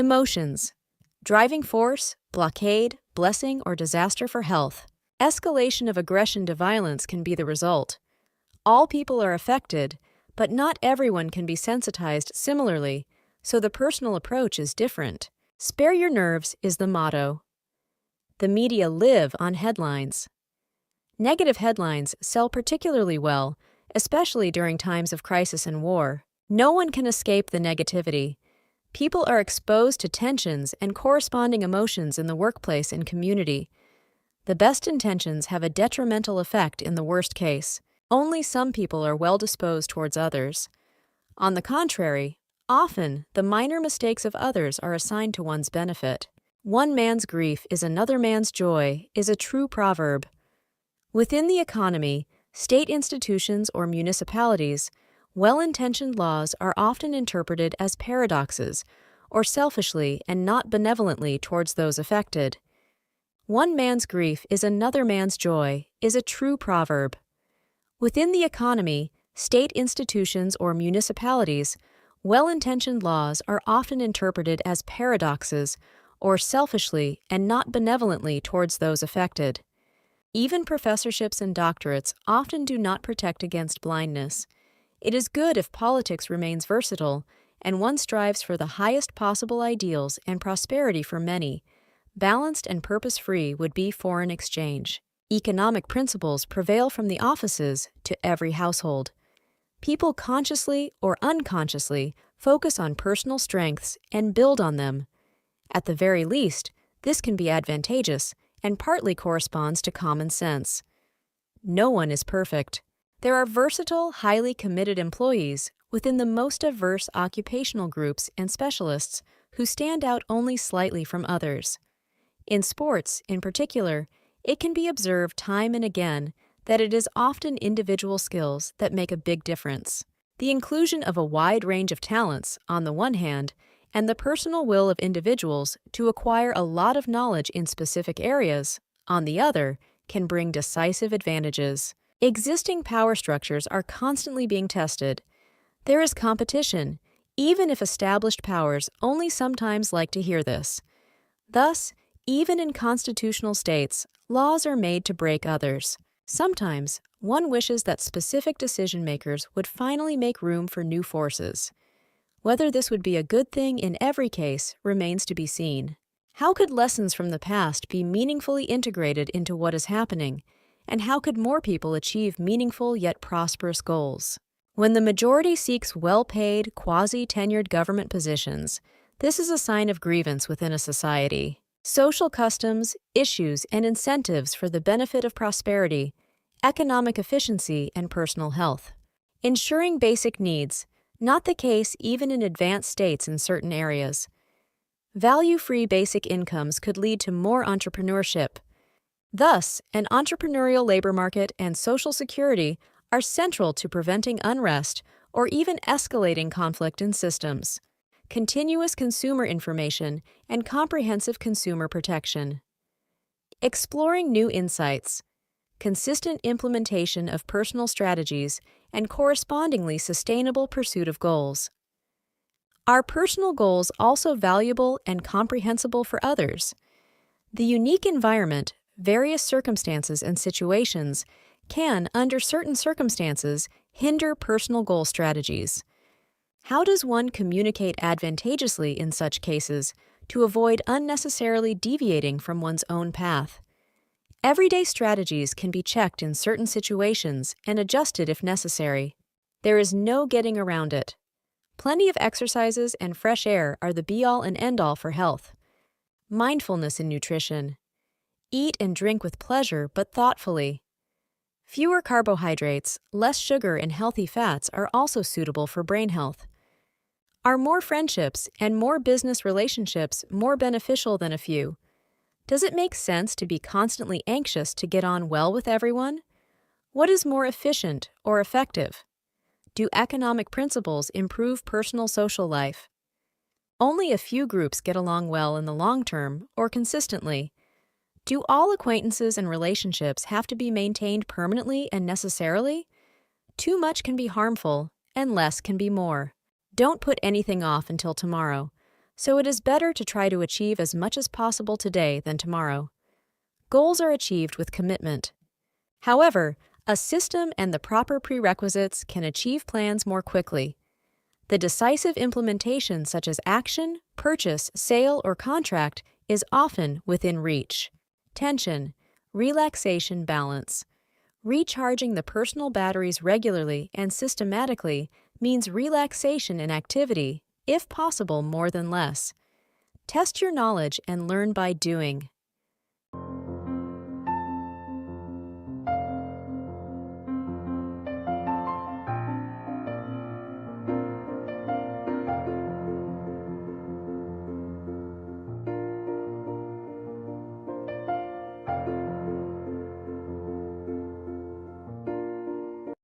Emotions: driving force, blockade, blessing, or disaster for health. Escalation of aggression to violence can be the result. All people are affected, but not everyone can be sensitized similarly, so the personal approach is different. Spare your nerves is the motto. The media live on headlines. Negative headlines sell particularly well, especially during times of crisis and war. No one can escape the negativity. People are exposed to tensions and corresponding emotions in the workplace and community. The best intentions have a detrimental effect in the worst case. Only some people are well-disposed towards others. On the contrary, often the minor mistakes of others are assigned to one's benefit. One man's grief is another man's joy is a true proverb. Within the economy, state institutions or municipalities, well-intentioned laws are often interpreted as paradoxes, or selfishly and not benevolently towards those affected. One man's grief is another man's joy is a true proverb. Within the economy, state institutions or municipalities, well-intentioned laws are often interpreted as paradoxes, or selfishly and not benevolently towards those affected. Even professorships and doctorates often do not protect against blindness. It is good if politics remains versatile and one strives for the highest possible ideals and prosperity for many. Balanced and purpose-free would be foreign exchange. Economic principles prevail from the offices to every household. People consciously or unconsciously focus on personal strengths and build on them. At the very least, this can be advantageous and partly corresponds to common sense. No one is perfect. There are versatile, highly committed employees within the most diverse occupational groups and specialists who stand out only slightly from others. In sports, in particular, it can be observed time and again that it is often individual skills that make a big difference. The inclusion of a wide range of talents, on the one hand, and the personal will of individuals to acquire a lot of knowledge in specific areas, on the other, can bring decisive advantages. Existing power structures are constantly being tested. There is competition, even if established powers only sometimes like to hear this. Thus, even in constitutional states, laws are made to break others. Sometimes, one wishes that specific decision-makers would finally make room for new forces. Whether this would be a good thing in every case remains to be seen. How could lessons from the past be meaningfully integrated into what is happening, and how could more people achieve meaningful yet prosperous goals? When the majority seeks well-paid, quasi-tenured government positions, this is a sign of grievance within a society. Social customs, issues, and incentives for the benefit of prosperity, economic efficiency, and personal health. Ensuring basic needs, not the case even in advanced states in certain areas. Value-free basic incomes could lead to more entrepreneurship. Thus, an entrepreneurial labor market and Social Security are central to preventing unrest or even escalating conflict in systems. Continuous consumer information and comprehensive consumer protection. Exploring new insights. Consistent implementation of personal strategies and correspondingly sustainable pursuit of goals. Are personal goals also valuable and comprehensible for others? The unique environment, various circumstances and situations can, under certain circumstances, hinder personal goal strategies. How does one communicate advantageously in such cases to avoid unnecessarily deviating from one's own path? Everyday strategies can be checked in certain situations and adjusted if necessary. There is no getting around it. Plenty of exercises and fresh air are the be-all and end-all for health. Mindfulness in nutrition. Eat and drink with pleasure but thoughtfully. Fewer carbohydrates, less sugar, and healthy fats are also suitable for brain health. Are more friendships and more business relationships more beneficial than a few? Does it make sense to be constantly anxious to get on well with everyone? What is more efficient or effective? Do economic principles improve personal social life? Only a few groups get along well in the long term or consistently. Do all acquaintances and relationships have to be maintained permanently and necessarily? Too much can be harmful, and less can be more. Don't put anything off until tomorrow. So it is better to try to achieve as much as possible today than tomorrow. Goals are achieved with commitment. However, a system and the proper prerequisites can achieve plans more quickly. The decisive implementation, such as action, purchase, sale, or contract, is often within reach. Tension, relaxation, balance. Recharging the personal batteries regularly and systematically means relaxation in activity, if possible more than less. Test your knowledge and learn by doing.